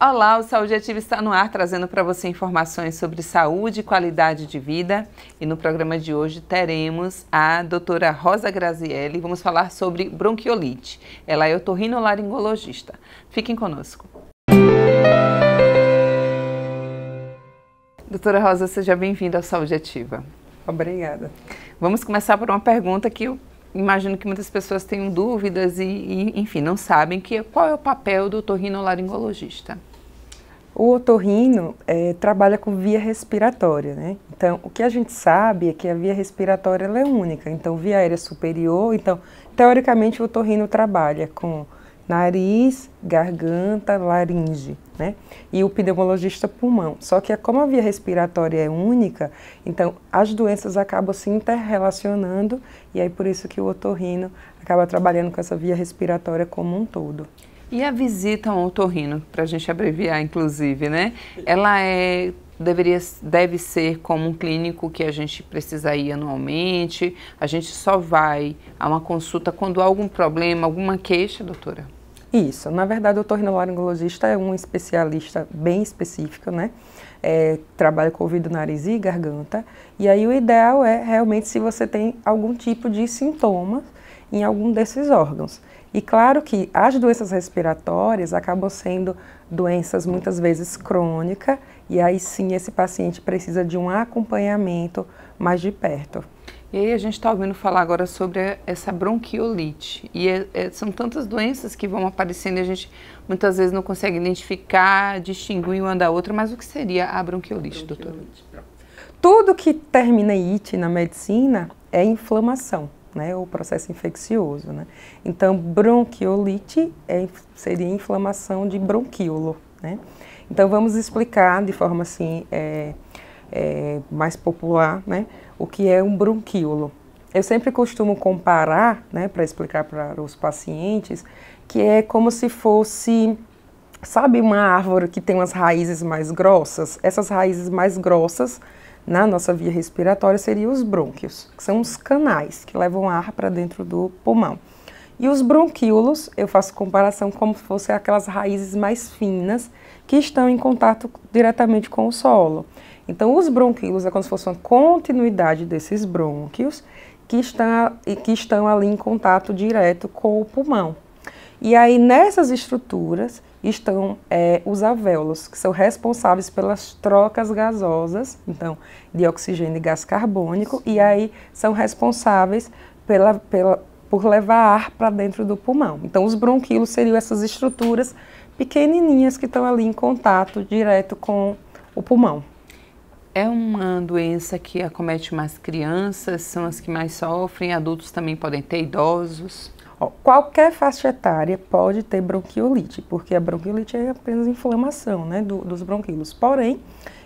Olá, o Saúde Ativa está no ar, trazendo para você informações sobre saúde e qualidade de vida. E no programa de hoje teremos a doutora Rosa Grazielli. Vamos falar sobre bronquiolite. Ela é otorrinolaringologista. Fiquem conosco. Doutora Rosa, seja bem-vinda ao Saúde Ativa. Obrigada. Vamos começar por uma pergunta que eu imagino que muitas pessoas tenham dúvidas enfim, não sabem qual é o papel do otorrinolaringologista. O otorrino trabalha com via respiratória, né? Então, o que a gente sabe é que a via respiratória ela é única. Então, via aérea superior, então, teoricamente, o otorrino trabalha com nariz, garganta, laringe, né? E o pneumologista pulmão. Só que como a via respiratória é única, então as doenças acabam se interrelacionando e aí por isso que o otorrino acaba trabalhando com essa via respiratória como um todo. E a visita ao otorrino, para a gente abreviar inclusive, né? Ela deve ser como um clínico que a gente precisa ir anualmente, a gente só vai a uma consulta quando há algum problema, alguma queixa, doutora? Isso, na verdade o otorrinolaringologista é um especialista bem específico, né? Trabalha com ouvido, nariz e garganta, e aí o ideal é realmente se você tem algum tipo de sintoma em algum desses órgãos. E claro que as doenças respiratórias acabam sendo doenças muitas vezes crônicas, e aí sim esse paciente precisa de um acompanhamento mais de perto. E aí a gente está ouvindo falar agora sobre essa bronquiolite. E são tantas doenças que vão aparecendo e a gente muitas vezes não consegue identificar, distinguir uma da outra. Mas o que seria a bronquiolite, doutora? Tudo que termina em ite na medicina é inflamação, né? O processo infeccioso, né? Então, bronquiolite seria inflamação de bronquíolo, né? Então, vamos explicar de forma assim mais popular, né? O que é um bronquíolo. Eu sempre costumo comparar, né, para explicar para os pacientes, que é como se fosse, sabe, uma árvore que tem umas raízes mais grossas? Essas raízes mais grossas na nossa via respiratória seriam os brônquios, que são os canais que levam ar para dentro do pulmão. E os bronquíolos, eu faço comparação como se fossem aquelas raízes mais finas que estão em contato diretamente com o solo. Então, os bronquíolos é como se fosse uma continuidade desses brônquios que estão ali em contato direto com o pulmão. E aí, nessas estruturas, estão os alvéolos, que são responsáveis pelas trocas gasosas, então, de oxigênio e gás carbônico, e aí são responsáveis por levar ar para dentro do pulmão. Então, os bronquíolos seriam essas estruturas pequenininhas que estão ali em contato direto com o pulmão. É uma doença que acomete mais crianças, são as que mais sofrem, adultos também podem ter, idosos? Qualquer faixa etária pode ter bronquiolite, porque a bronquiolite é apenas inflamação, né, dos bronquíolos. Porém,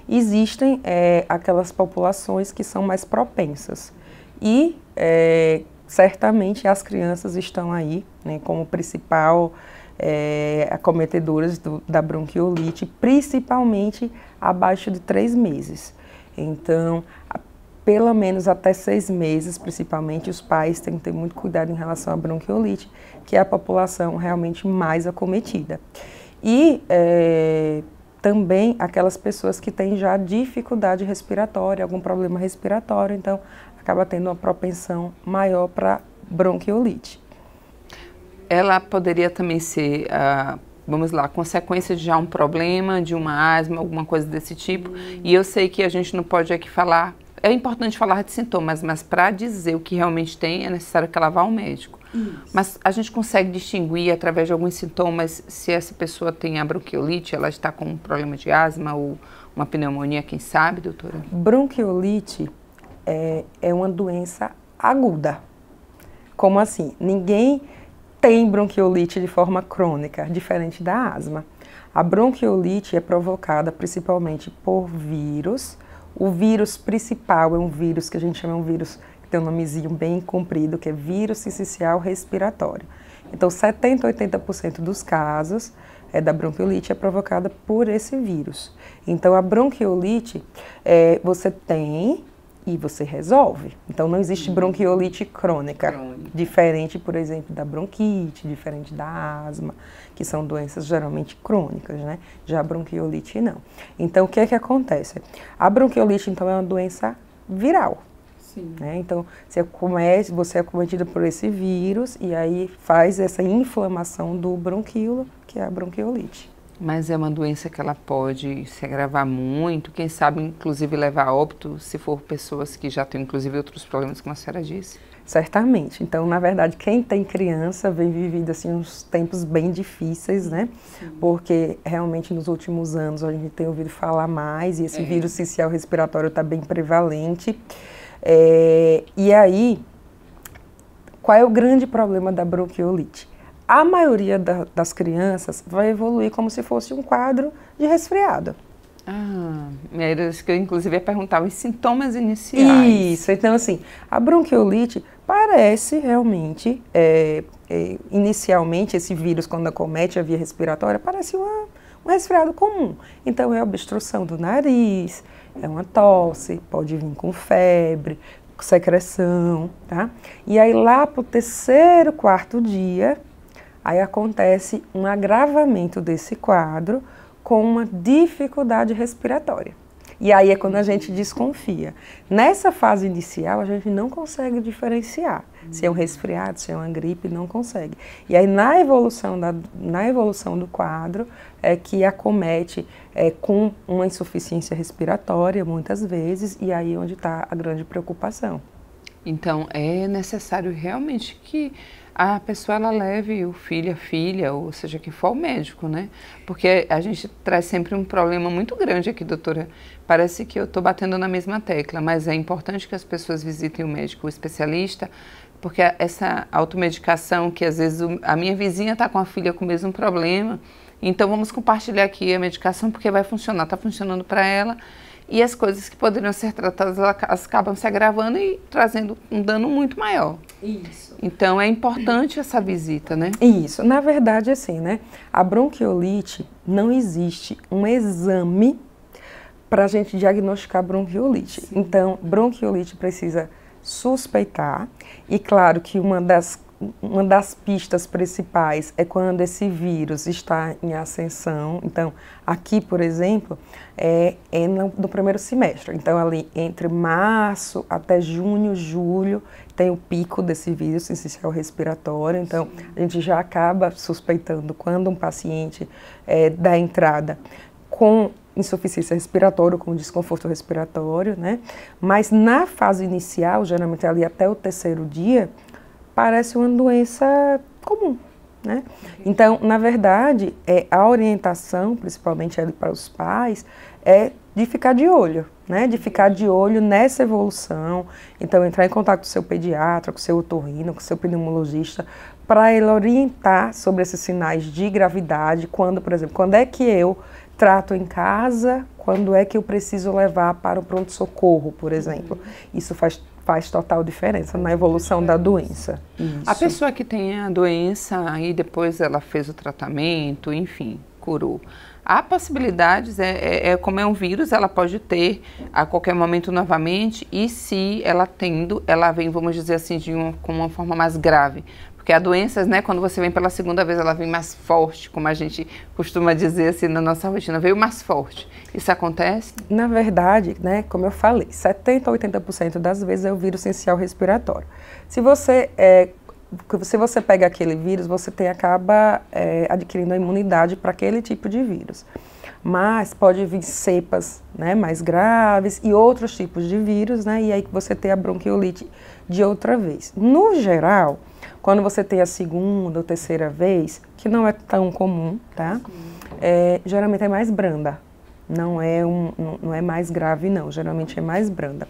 existem aquelas populações que são mais propensas e certamente as crianças estão aí, né, como principal acometedoras da bronquiolite, principalmente abaixo de 3 meses. Então, pelo menos até 6 meses, principalmente, os pais têm que ter muito cuidado em relação à bronquiolite, que é a população realmente mais acometida. E também aquelas pessoas que têm já dificuldade respiratória, algum problema respiratório, então acaba tendo uma propensão maior para bronquiolite. Ela poderia também ser, vamos lá, consequência de já um problema, de uma asma, alguma coisa desse tipo. E eu sei que a gente não pode aqui falar, é importante falar de sintomas, mas para dizer o que realmente tem é necessário que ela vá ao médico. Isso. Mas a gente consegue distinguir através de alguns sintomas se essa pessoa tem a bronquiolite, ela está com um problema de asma ou uma pneumonia, quem sabe, doutora? Bronquiolite é uma doença aguda. Como assim? Ninguém tem bronquiolite de forma crônica, diferente da asma. A bronquiolite é provocada principalmente por vírus. O vírus principal é um vírus que a gente chama um vírus que tem um nomezinho bem comprido, que é vírus sincicial respiratório. Então, 70% a 80% dos casos da bronquiolite é provocada por esse vírus. Então, a bronquiolite você tem e você resolve. Então, não existe bronquiolite crônica, diferente, por exemplo, da bronquite, diferente da asma, que são doenças geralmente crônicas, né? Já a bronquiolite, não. Então, o que é que acontece? A bronquiolite, então, é uma doença viral. Sim. Né? Então, você é acometido por esse vírus e aí faz essa inflamação do bronquíolo, que é a bronquiolite. Mas é uma doença que ela pode se agravar muito, quem sabe inclusive levar a óbito, se for pessoas que já têm inclusive outros problemas, como a senhora disse? Certamente. Então, na verdade, quem tem criança vem vivido assim uns tempos bem difíceis, né? Sim. Porque realmente nos últimos anos a gente tem ouvido falar mais e esse vírus sincicial respiratório está bem prevalente. E aí, qual é o grande problema da bronquiolite? A maioria das crianças vai evoluir como se fosse um quadro de resfriado. Era isso que eu inclusive ia perguntar, os sintomas iniciais. Isso, então assim, a bronquiolite parece realmente, inicialmente esse vírus quando acomete a via respiratória, parece um resfriado comum. Então é obstrução do nariz, é uma tosse, pode vir com febre, secreção, tá? E aí lá para o terceiro, quarto dia, aí acontece um agravamento desse quadro com uma dificuldade respiratória. E aí é quando a gente desconfia. Nessa fase inicial, a gente não consegue diferenciar se é um resfriado, se é uma gripe, não consegue. E aí na evolução do quadro é que acomete com uma insuficiência respiratória, muitas vezes, e aí é onde está a grande preocupação. Então, é necessário realmente que a pessoa ela leve o filho, a filha, ou seja, quem for ao médico, né? Porque a gente traz sempre um problema muito grande aqui, doutora. Parece que eu estou batendo na mesma tecla, mas é importante que as pessoas visitem o médico, o especialista, porque essa automedicação, que às vezes a minha vizinha está com a filha com o mesmo problema, então vamos compartilhar aqui a medicação porque vai funcionar, está funcionando para ela. E as coisas que poderiam ser tratadas, elas acabam se agravando e trazendo um dano muito maior. Isso. Então, é importante essa visita, né? Isso. Na verdade, assim, né? A bronquiolite, não existe um exame para a gente diagnosticar bronquiolite. Sim. Então, bronquiolite precisa suspeitar. E claro que uma das pistas principais é quando esse vírus está em ascensão. Então, aqui, por exemplo, é no primeiro semestre. Então, ali entre março até junho, julho, tem o pico desse vírus sincicial respiratório. Então, a gente já acaba suspeitando quando um paciente dá entrada com insuficiência respiratória, com desconforto respiratório, né? Mas na fase inicial, geralmente ali até o terceiro dia, parece uma doença comum, né? Então, na verdade, a orientação, principalmente para os pais, é de ficar de olho, né? De ficar de olho nessa evolução. Então, entrar em contato com o seu pediatra, com o seu otorrino, com o seu pneumologista, para ele orientar sobre esses sinais de gravidade, quando, por exemplo, quando é que eu trato em casa, quando é que eu preciso levar para o pronto-socorro, por exemplo. Isso faz total diferença na evolução da doença. Isso. A pessoa que tem a doença, aí depois ela fez o tratamento, enfim, curou. Há possibilidades, como é um vírus, ela pode ter a qualquer momento novamente, e se ela tendo, ela vem, vamos dizer assim, com uma forma mais grave. Porque a doença, né, quando você vem pela segunda vez, ela vem mais forte, como a gente costuma dizer assim na nossa rotina, veio mais forte. Isso acontece? Na verdade, né, como eu falei, 70% a 80% das vezes é o vírus sincicial respiratório. Se você pega aquele vírus, você acaba adquirindo a imunidade para aquele tipo de vírus. Mas pode vir cepas, né, mais graves e outros tipos de vírus, né, e aí você tem a bronquiolite de outra vez. No geral, quando você tem a segunda ou terceira vez, que não é tão comum, tá? Geralmente é mais branda. Não é mais grave, não. Geralmente é mais branda.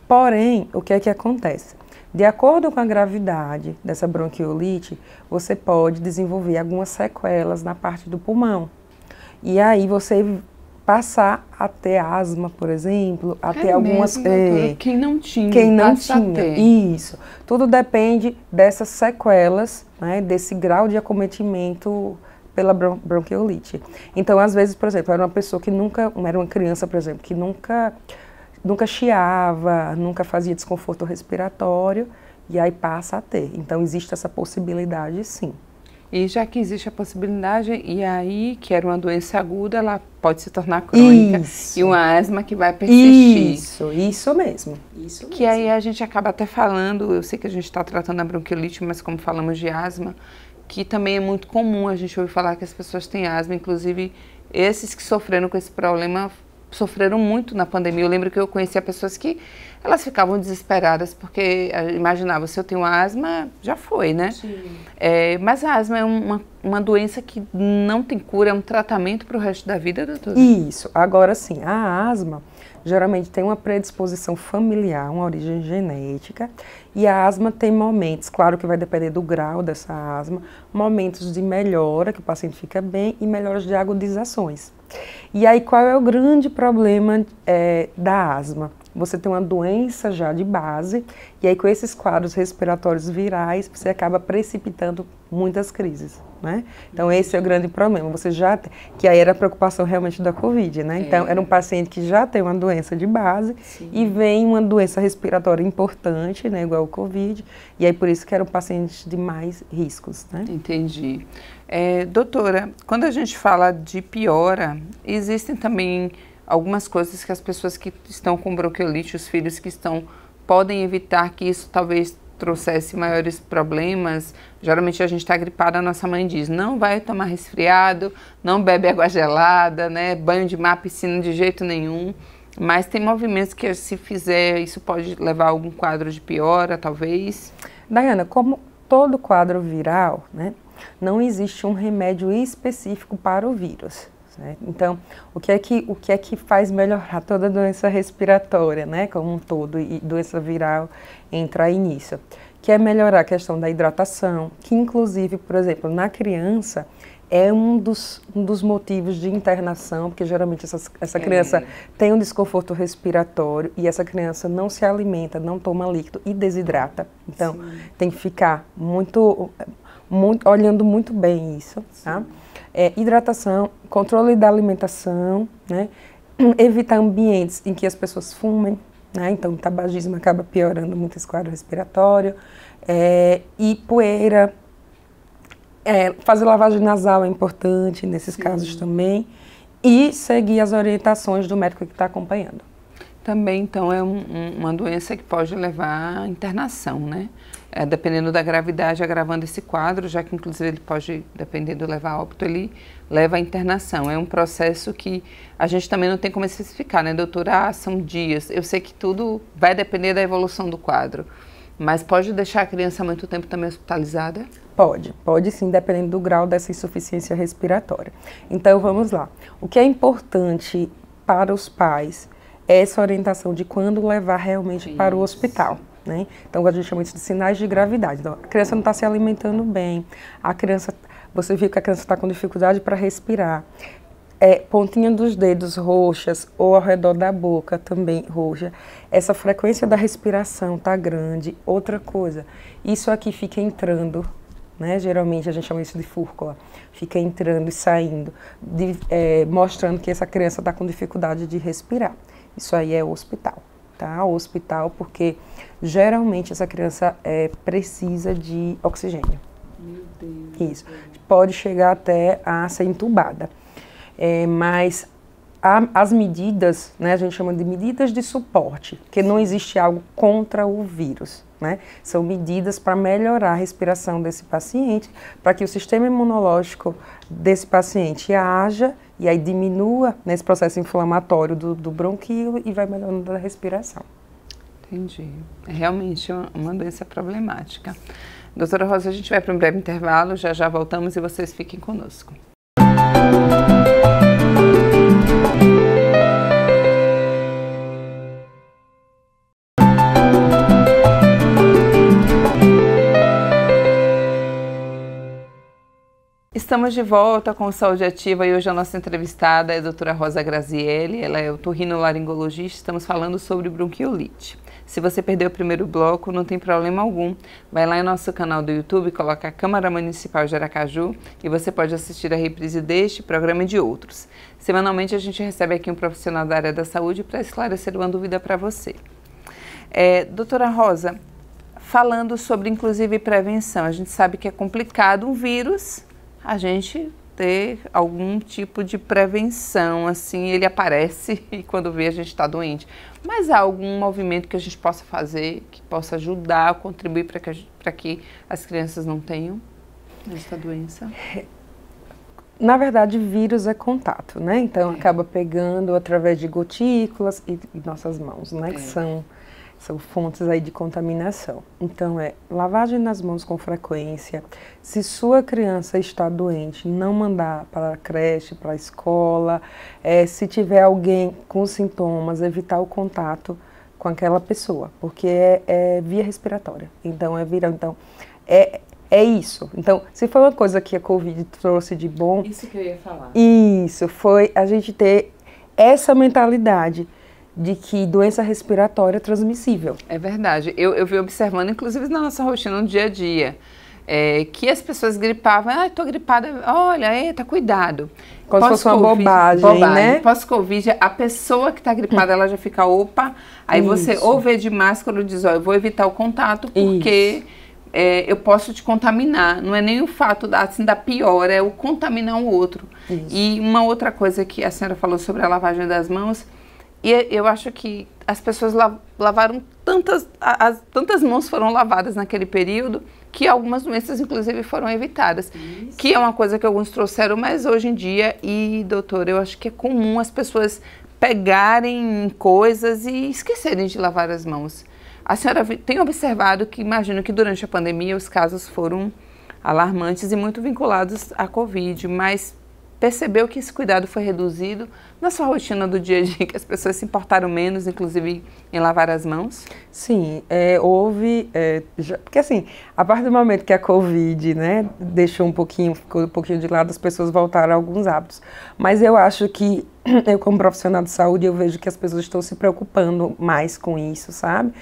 Porém, o que é que acontece? De acordo com a gravidade dessa bronquiolite, você pode desenvolver algumas sequelas na parte do pulmão. E aí você passar a ter asma, por exemplo, até algumas... Quem não tinha. Quem não tinha, isso. Tudo depende dessas sequelas, né, desse grau de acometimento pela bronquiolite. Então, às vezes, por exemplo, era uma pessoa que nunca... Era uma criança, por exemplo, que nunca nunca chiava, nunca fazia desconforto respiratório, e aí passa a ter. Então existe essa possibilidade, sim. E já que existe a possibilidade, e aí, que era uma doença aguda, ela pode se tornar crônica. Isso. E uma asma que vai persistir. Isso mesmo. Que aí a gente acaba até falando, eu sei que a gente está tratando a bronquiolite, mas como falamos de asma, que também é muito comum a gente ouvir falar que as pessoas têm asma, inclusive esses que sofreram com esse problema sofreram muito na pandemia. Eu lembro que eu conhecia pessoas que elas ficavam desesperadas porque imaginavam, se eu tenho asma, já foi, né? Mas a asma é uma doença que não tem cura, é um tratamento para o resto da vida, doutora? Isso. Agora sim, a asma geralmente tem uma predisposição familiar, uma origem genética, e a asma tem momentos, claro que vai depender do grau dessa asma, momentos de melhora, que o paciente fica bem, e melhoras de agudizações. E aí, qual é o grande problema da asma? Você tem uma doença já de base, e aí com esses quadros respiratórios virais, você acaba precipitando muitas crises, né? Então esse é o grande problema, você já que aí era a preocupação realmente da Covid, né? Então era um paciente que já tem uma doença de base, sim, e vem uma doença respiratória importante, né, igual o Covid, e aí por isso que eram pacientes de mais riscos, né? Entendi. Doutora, quando a gente fala de piora, existem também algumas coisas que as pessoas que estão com bronquiolite, os filhos que estão, podem evitar que isso talvez trouxesse maiores problemas. Geralmente a gente está gripada, a nossa mãe diz, não vai tomar resfriado, não bebe água gelada, né? Banho de mar, piscina de jeito nenhum. Mas tem movimentos que se fizer, isso pode levar a algum quadro de piora, talvez? Daiana, como todo quadro viral, né, não existe um remédio específico para o vírus. Então, o que é que faz melhorar toda a doença respiratória, né, como um todo, e doença viral entra início? Que é melhorar a questão da hidratação, que inclusive, por exemplo, na criança, é um dos motivos de internação, porque geralmente essa criança tem um desconforto respiratório e essa criança não se alimenta, não toma líquido e desidrata. Então, sim, tem que ficar olhando muito bem isso, tá? Hidratação, controle da alimentação, né? Evitar ambientes em que as pessoas fumem, né? Então o tabagismo acaba piorando muito esse quadro respiratório, e poeira, fazer lavagem nasal é importante nesses, sim, casos também, e seguir as orientações do médico que está acompanhando. Também, então, é uma doença que pode levar à internação, né? Dependendo da gravidade, agravando esse quadro, já que inclusive ele pode, dependendo, levar a óbito, ele leva à internação. É um processo que a gente também não tem como especificar, né, doutora? São dias. Eu sei que tudo vai depender da evolução do quadro, mas pode deixar a criança muito tempo também hospitalizada? Pode sim, dependendo do grau dessa insuficiência respiratória. Então, vamos lá. O que é importante para os pais é essa orientação de quando levar realmente para o hospital, né? Então, a gente chama isso de sinais de gravidade. Então, a criança não está se alimentando bem, você viu que a criança está com dificuldade para respirar, pontinha dos dedos roxas ou ao redor da boca também roxa, essa frequência da respiração está grande. Outra coisa, isso aqui fica entrando, né? Geralmente a gente chama isso de fúrcula, fica entrando e saindo, mostrando que essa criança está com dificuldade de respirar. Isso aí é o hospital, tá? O hospital, porque geralmente essa criança precisa de oxigênio. Meu Deus. Isso. Pode chegar até a ser entubada. Mas as medidas, né, a gente chama de medidas de suporte, porque não existe algo contra o vírus, né? São medidas para melhorar a respiração desse paciente, para que o sistema imunológico desse paciente haja e aí diminua nesse processo inflamatório do bronquíolo e vai melhorando a respiração. Entendi. É realmente uma doença problemática. Doutora Rosa, a gente vai para um breve intervalo, já voltamos e vocês fiquem conosco. Estamos de volta com o Saúde Ativa e hoje a nossa entrevistada é a doutora Rosa Grazielli, ela é otorrinolaringologista, estamos falando sobre bronquiolite. Se você perdeu o primeiro bloco, não tem problema algum. Vai lá em nosso canal do YouTube, coloca a Câmara Municipal de Aracaju e você pode assistir a reprise deste programa e de outros. Semanalmente a gente recebe aqui um profissional da área da saúde para esclarecer uma dúvida para você. Doutora Rosa, falando sobre inclusive prevenção, a gente sabe que é complicado um vírus, a gente ter algum tipo de prevenção, assim, ele aparece e quando vê a gente está doente. Mas há algum movimento que a gente possa fazer, que possa ajudar, contribuir para que as crianças não tenham essa doença? Na verdade, vírus é contato, né? Então, acaba pegando através de gotículas e nossas mãos, né? Que são fontes aí de contaminação. Então, lavagem nas mãos com frequência. Se sua criança está doente, não mandar para a creche, para a escola. Se tiver alguém com sintomas, evitar o contato com aquela pessoa, porque é via respiratória. Então, é isso. Então, se foi uma coisa que a Covid trouxe de bom... Isso que eu ia falar. Isso, foi a gente ter essa mentalidade de que doença respiratória é transmissível. É verdade. Eu vi observando, inclusive na nossa rotina, no dia a dia, que as pessoas gripavam, estou gripada, olha, eita, cuidado. Como se fosse uma bobagem, né? Pós-Covid, a pessoa que está gripada, ela já fica, opa, aí você ou vê de máscara ou diz, eu vou evitar o contato, porque eu posso te contaminar. Não é nem o fato assim, da pior, é o contaminar o outro. Isso. E uma outra coisa que a senhora falou sobre a lavagem das mãos, e eu acho que as pessoas lavaram tantas mãos foram lavadas naquele período que algumas doenças, inclusive, foram evitadas. Isso. Que é uma coisa que alguns trouxeram, mas hoje em dia, doutora, eu acho que é comum as pessoas pegarem coisas e esquecerem de lavar as mãos. A senhora tem observado que, imagino que durante a pandemia os casos foram alarmantes e muito vinculados à Covid, mas percebeu que esse cuidado foi reduzido na sua rotina do dia a dia, que as pessoas se importaram menos, inclusive, em lavar as mãos? Sim, houve, porque assim, a partir do momento que a Covid, né, ficou um pouquinho de lado, as pessoas voltaram a alguns hábitos. Mas eu acho que, eu como profissional de saúde, eu vejo que as pessoas estão se preocupando mais com isso, sabe?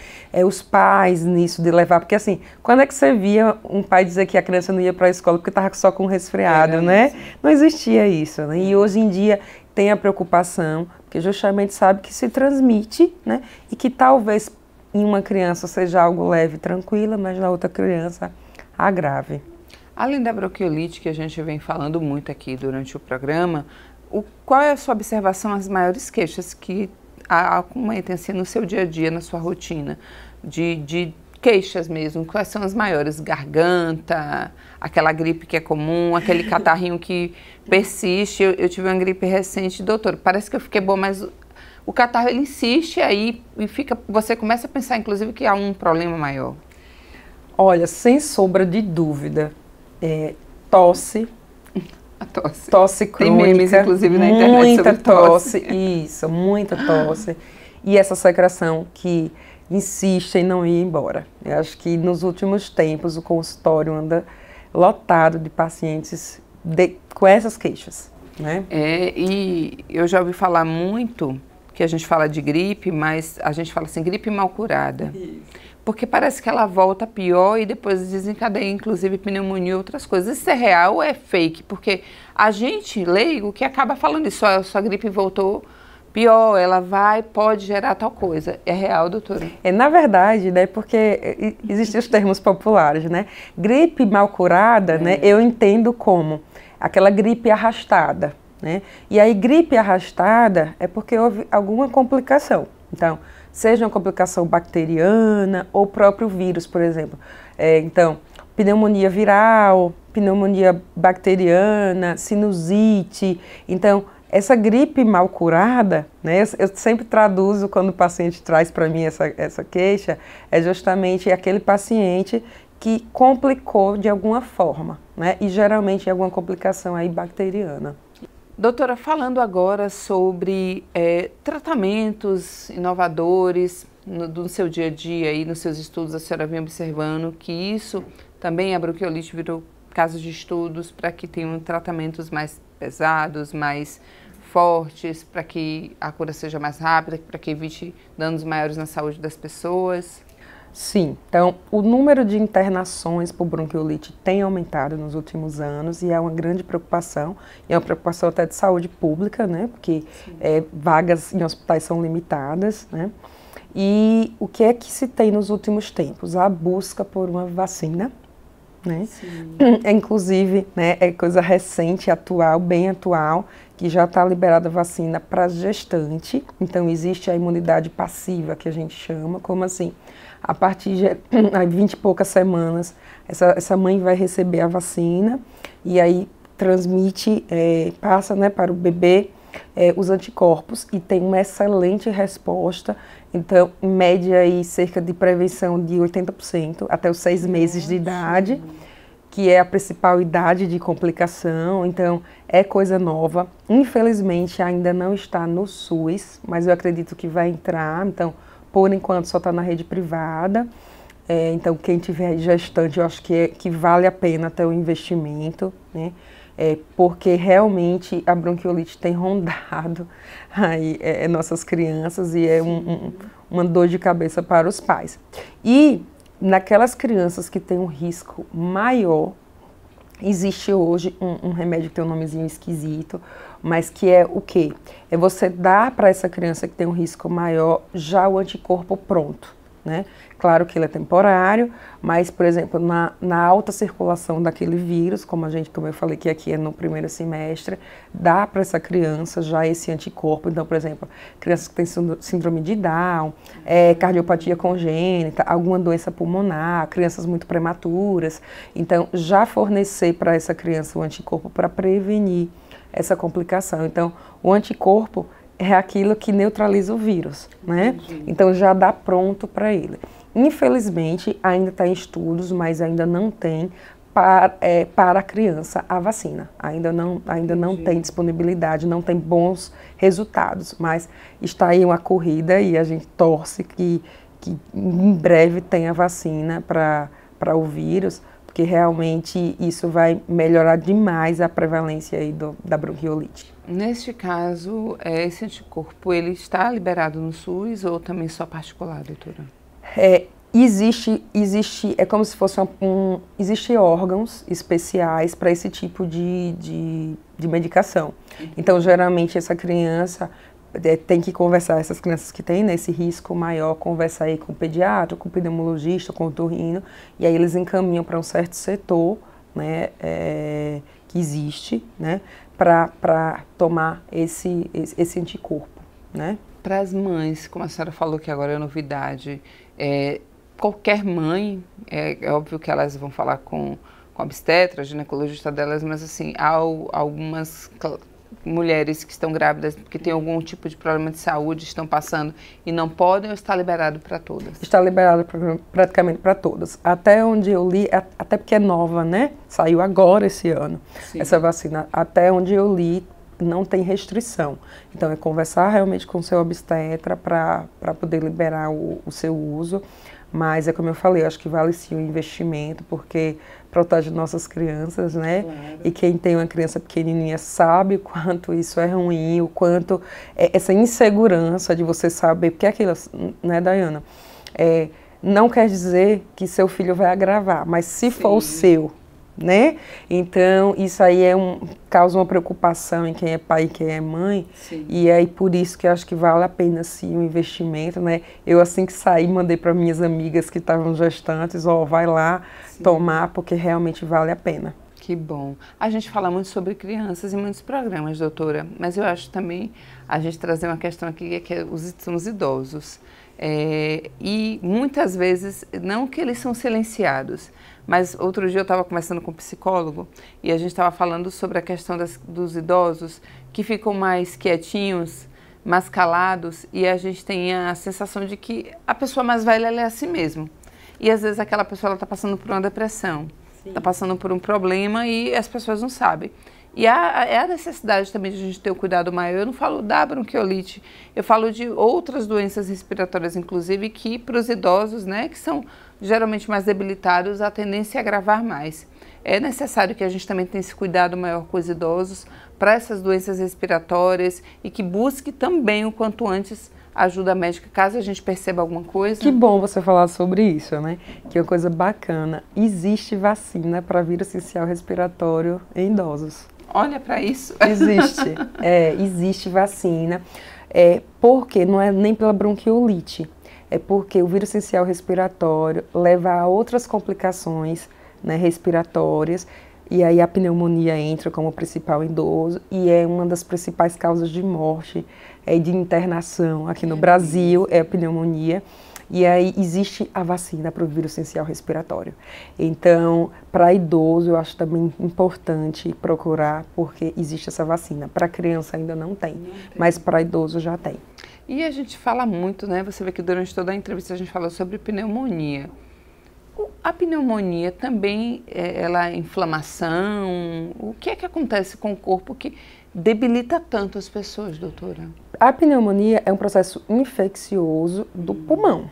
Os pais nisso de levar, porque assim, quando é que você via um pai dizer que a criança não ia para a escola porque estava só com resfriado, né? Não existia isso, né? E hoje em dia tem a preocupação, porque justamente sabe que se transmite, né? E que talvez em uma criança seja algo leve e tranquila, mas na outra criança agrave. Além da bronquiolite, que a gente vem falando muito aqui durante o programa, qual é a sua observação, as maiores queixas que acometem assim, no seu dia a dia, na sua rotina, de queixas mesmo? Quais são as maiores? Garganta, aquela gripe que é comum, aquele catarrinho que persiste. Eu tive uma gripe recente, doutor, parece que eu fiquei boa, mas o catarro ele insiste aí e você começa a pensar, inclusive, que há um problema maior. Olha, sem sombra de dúvida, tosse. A tosse. Tosse crônica. Tem memes, inclusive, na internet muita sobre tosse. Isso, muita tosse. E essa secreção que insiste em não ir embora. Eu acho que nos últimos tempos o consultório anda lotado de pacientes com essas queixas, né? E eu já ouvi falar muito que a gente fala de gripe, mas a gente fala assim, gripe mal curada. Isso. Porque parece que ela volta pior e depois desencadeia, inclusive, pneumonia e outras coisas. Isso é real ou é fake? Porque a gente, leigo, que acaba falando isso, a sua gripe voltou pior, ela pode gerar tal coisa. É real, doutora? Na verdade, né, porque existem os termos populares, né? Gripe mal curada, né, eu entendo como aquela gripe arrastada, né? E aí, gripe arrastada é porque houve alguma complicação. Então, seja uma complicação bacteriana ou próprio vírus, por exemplo. Então, pneumonia viral, pneumonia bacteriana, sinusite. Então, essa gripe mal curada, né, eu sempre traduzo quando o paciente traz para mim essa queixa, é justamente aquele paciente que complicou de alguma forma, né, e geralmente é alguma complicação aí bacteriana. Doutora, falando agora sobre tratamentos inovadores no seu dia a dia e nos seus estudos, a senhora vem observando que isso também, a bronquiolite virou casos de estudos para que tenham tratamentos mais pesados, mais fortes, para que a cura seja mais rápida, para que evite danos maiores na saúde das pessoas? Sim, então o número de internações por bronquiolite tem aumentado nos últimos anos e é uma grande preocupação, e é uma preocupação até de saúde pública, né, porque vagas em hospitais são limitadas, né, e o que é que se tem nos últimos tempos? A busca por uma vacina, né, inclusive, né, é coisa recente, atual, bem atual, que já está liberada a vacina para gestante, então existe a imunidade passiva que a gente chama, como assim? A partir de 20 e poucas semanas, essa mãe vai receber a vacina e aí transmite, passa, né, para o bebê os anticorpos e tem uma excelente resposta. Então, em média, aí, cerca de prevenção de 80% até os 6 meses de idade, que é a principal idade de complicação. Então, é coisa nova. Infelizmente, ainda não está no SUS, mas eu acredito que vai entrar. Então, por enquanto, só está na rede privada. Então, quem tiver gestante, eu acho que vale a pena ter o investimento, né? Porque realmente a bronquiolite tem rondado aí, nossas crianças e é uma dor de cabeça para os pais. E naquelas crianças que têm um risco maior, existe hoje um remédio que tem um nomezinho esquisito, mas que é o quê? É você dar para essa criança que tem um risco maior já o anticorpo pronto, né? Claro que ele é temporário, mas, por exemplo, na alta circulação daquele vírus, como eu falei que aqui é no primeiro semestre, dá para essa criança já esse anticorpo. Então, por exemplo, crianças que têm síndrome de Down, cardiopatia congênita, alguma doença pulmonar, crianças muito prematuras. Então, já fornecer para essa criança o anticorpo para prevenir essa complicação. Então, o anticorpo é aquilo que neutraliza o vírus, né? Então já dá pronto para ele. Infelizmente, ainda está em estudos, mas ainda não tem para a criança a vacina. Ainda não tem disponibilidade, não tem bons resultados, mas está aí uma corrida e a gente torce que em breve tenha vacina para o vírus, porque realmente isso vai melhorar demais a prevalência aí da bronquiolite. Neste caso, esse anticorpo, ele está liberado no SUS ou também só particular, doutora? Existe, é como se fosse existem órgãos especiais para esse tipo de medicação. Então, geralmente, essa criança tem que conversar, essas crianças que têm esse risco maior, conversar aí com o pediatra, com o pneumologista, com o otorrino, e aí eles encaminham para um certo setor, né, que existe, né, para tomar esse anticorpo, né? Para as mães, como a senhora falou que agora é novidade, qualquer mãe, é óbvio que elas vão falar com a obstetra, ginecologista delas, mas assim, há algumas mulheres que estão grávidas, que têm algum tipo de problema de saúde, estão passando e não podem, ou está liberado para todas? Está liberado praticamente para todas. Até onde eu li, até porque é nova, né? Saiu agora esse ano, sim, essa vacina. Até onde eu li, não tem restrição. Então, é conversar realmente com o seu obstetra para poder liberar o seu uso. Mas é como eu falei, eu acho que vale sim o investimento, porque protege nossas crianças, né? Claro. E quem tem uma criança pequenininha sabe o quanto isso é ruim, o quanto essa insegurança de você saber, porque aquilo, né, Dayana? Não quer dizer que seu filho vai agravar, mas se sim, for o seu, né? Então, isso aí causa uma preocupação em quem é pai e quem é mãe. Sim. E aí, por isso que eu acho que vale a pena, sim, o investimento, né? Eu, assim que saí, mandei para minhas amigas que estavam gestantes, vai lá, sim, tomar, porque realmente vale a pena. Que bom. A gente fala muito sobre crianças em muitos programas, doutora, mas eu acho também a gente trazer uma questão aqui que são os idosos. E muitas vezes, não que eles são silenciados, mas outro dia eu estava conversando com um psicólogo e a gente estava falando sobre a questão dos idosos que ficam mais quietinhos, mais calados, e a gente tem a sensação de que a pessoa mais velha ela é assim mesmo. E às vezes aquela pessoa está passando por uma depressão, está passando por um problema e as pessoas não sabem. E a necessidade também de a gente ter um cuidado maior. Eu não falo da bronquiolite, eu falo de outras doenças respiratórias, inclusive, que para os idosos, né, que são geralmente mais debilitados, a tendência é agravar mais. é necessário que a gente também tenha esse cuidado maior com os idosos para essas doenças respiratórias e que busque também o quanto antes ajuda médica, caso a gente perceba alguma coisa. Que bom você falar sobre isso, né? Que é uma coisa bacana. Existe vacina para vírus essencial respiratório em idosos. Olha para isso. Existe. Existe vacina. Porque não é nem pela bronquiolite. É porque o vírus essencial respiratório leva a outras complicações, né, respiratórias. E aí a pneumonia entra como principal idoso e é uma das principais causas de morte e de internação aqui no Brasil, é a pneumonia. E aí existe a vacina para o vírus essencial respiratório. Então, para idoso, eu acho também importante procurar, porque existe essa vacina. Para criança ainda não tem, mas para idoso já tem. E a gente fala muito, né? Você vê que durante toda a entrevista a gente falou sobre pneumonia. A pneumonia também, ela é inflamação? O que é que acontece com o corpo que debilita tanto as pessoas, doutora? A pneumonia é um processo infeccioso do pulmão,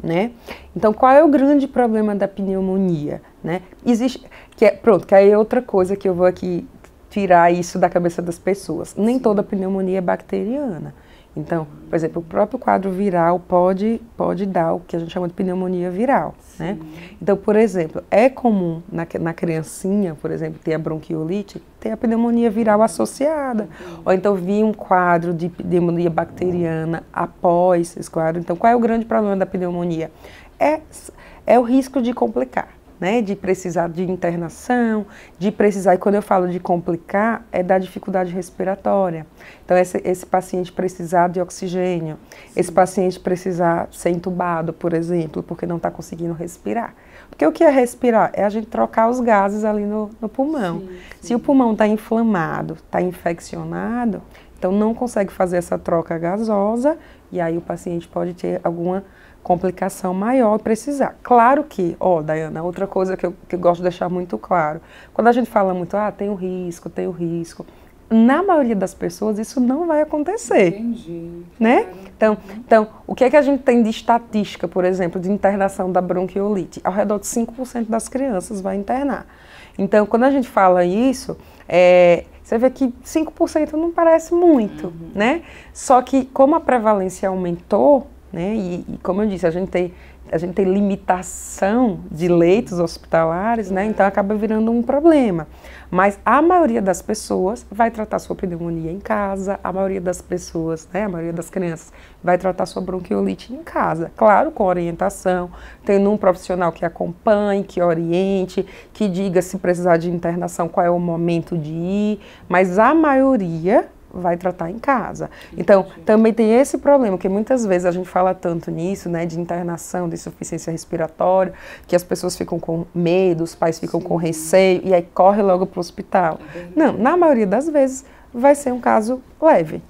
né? Então, qual é o grande problema da pneumonia, né? Existe, que aí é outra coisa que eu vou aqui tirar isso da cabeça das pessoas. Nem toda pneumonia é bacteriana. Então, por exemplo, o próprio quadro viral pode dar o que a gente chama de pneumonia viral, né? Então, por exemplo, é comum na criancinha, por exemplo, ter a bronquiolite, ter a pneumonia viral associada. Ou então vir um quadro de pneumonia bacteriana após esse quadro. Então, qual é o grande problema da pneumonia? É o risco de complicar. Né, de precisar de internação, de precisar, e quando eu falo de complicar, é da dificuldade respiratória. Então, esse paciente precisar de oxigênio, esse paciente precisar ser entubado, por exemplo, porque não está conseguindo respirar. Porque o que é respirar? É a gente trocar os gases ali no pulmão. Se o pulmão está inflamado, está infeccionado, então não consegue fazer essa troca gasosa, e aí o paciente pode ter alguma complicação maior e precisar. Claro que, Dayana, outra coisa que eu gosto de deixar muito claro, quando a gente fala muito, tem o risco, na maioria das pessoas isso não vai acontecer. Entendi. Né? Então, o que é que a gente tem de estatística, por exemplo, de internação da bronquiolite? Ao redor de 5% das crianças vai internar. Então, quando a gente fala isso, você vê que 5% não parece muito, né? Só que como a prevalência aumentou, né? E como eu disse, a gente tem limitação de leitos hospitalares, né? Então acaba virando um problema. Mas a maioria das pessoas vai tratar sua pneumonia em casa, a maioria das pessoas, né? A maioria das crianças vai tratar sua bronquiolite em casa. Claro, com orientação, tendo um profissional que acompanhe, que oriente, que diga se precisar de internação, qual é o momento de ir, mas a maioria vai tratar em casa. Então, também tem esse problema, que muitas vezes a gente fala tanto nisso, né, de internação, de insuficiência respiratória, que as pessoas ficam com medo, os pais ficam com receio, e aí corre logo para o hospital. Não, na maioria das vezes vai ser um caso leve.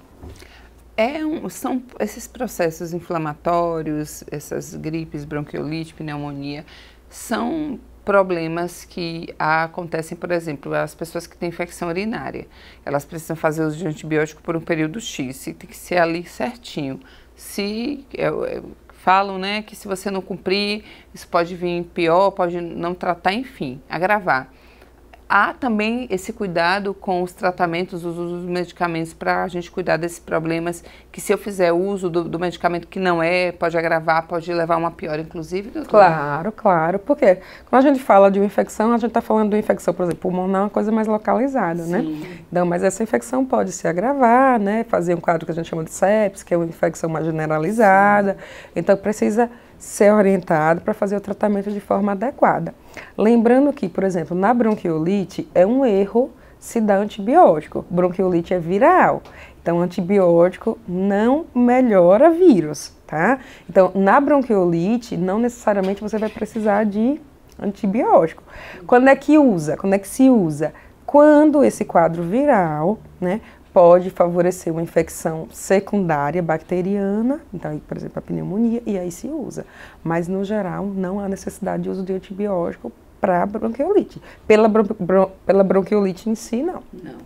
São esses processos inflamatórios, essas gripes, bronquiolite, pneumonia, são problemas que acontecem, por exemplo, as pessoas que têm infecção urinária, elas precisam fazer uso de antibiótico por um período X, e tem que ser ali certinho. Falam, né, que se você não cumprir, isso pode vir pior, pode não tratar, enfim, agravar. Há também esse cuidado com os tratamentos, os usos dos medicamentos para a gente cuidar desses problemas, que se eu fizer uso do medicamento que não pode agravar, pode levar a uma pior, inclusive, doutora? Claro, porque quando a gente fala de uma infecção, a gente está falando de uma infecção, por exemplo, pulmonar é uma coisa mais localizada, né? Então, mas essa infecção pode se agravar, né? Fazer um quadro que a gente chama de sepsis, que é uma infecção mais generalizada, então precisa ser orientado para fazer o tratamento de forma adequada. Lembrando que, por exemplo, na bronquiolite é um erro se dar antibiótico. Bronquiolite é viral, então antibiótico não melhora vírus, tá? Então, na bronquiolite, não necessariamente você vai precisar de antibiótico. Quando é que se usa? Quando esse quadro viral, né, pode favorecer uma infecção secundária bacteriana, então, aí, por exemplo, a pneumonia, e aí se usa. Mas, no geral, não há necessidade de uso de antibiótico para bronquiolite. Pela bronquiolite em si, não. Não.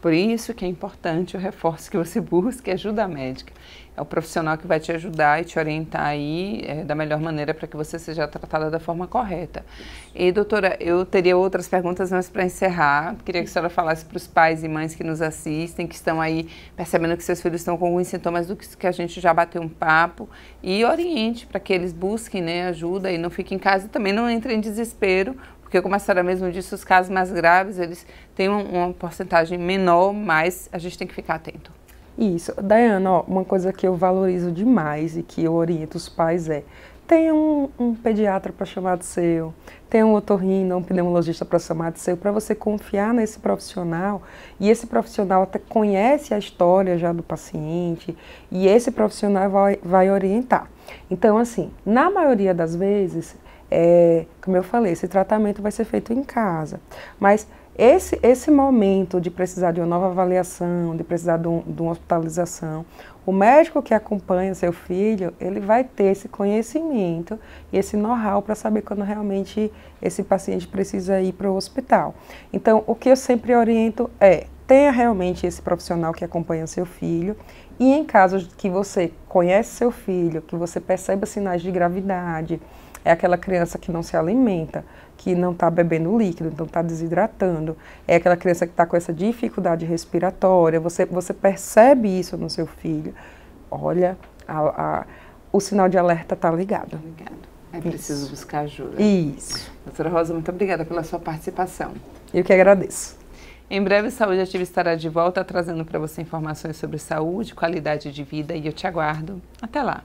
Por isso que é importante o reforço que você busque ajuda médica. é o profissional que vai te ajudar e te orientar aí da melhor maneira para que você seja tratada da forma correta. E, doutora, eu teria outras perguntas, mas para encerrar, queria que a senhora falasse para os pais e mães que nos assistem, que estão aí percebendo que seus filhos estão com alguns sintomas do que a gente já bateu um papo, e oriente para que eles busquem, né, ajuda e não fiquem em casa, também não entrem em desespero, porque como a senhora mesmo disse, os casos mais graves, eles têm uma porcentagem menor, mas a gente tem que ficar atento. Isso. Daiana, ó, uma coisa que eu valorizo demais e que eu oriento os pais tenha um pediatra para chamar de seu, tenha um otorrino, um pneumologista para chamar de seu, para você confiar nesse profissional, e esse profissional até conhece a história já do paciente, e esse profissional vai orientar. Então, assim, na maioria das vezes, como eu falei, esse tratamento vai ser feito em casa, mas esse momento de precisar de uma nova avaliação, de precisar de uma hospitalização, o médico que acompanha seu filho, ele vai ter esse conhecimento e esse know-how para saber quando realmente esse paciente precisa ir para o hospital. Então, o que eu sempre oriento tenha realmente esse profissional que acompanha seu filho, e em casos que você conhece seu filho, que você perceba sinais de gravidade, é aquela criança que não se alimenta, que não está bebendo líquido, não está desidratando, é aquela criança que está com essa dificuldade respiratória, você percebe isso no seu filho, olha, o sinal de alerta está ligado. É preciso buscar ajuda. Isso. Doutora Rosa, muito obrigada pela sua participação. Eu que agradeço. Em breve, Saúde Ativa estará de volta trazendo para você informações sobre saúde, qualidade de vida, e eu te aguardo. Até lá!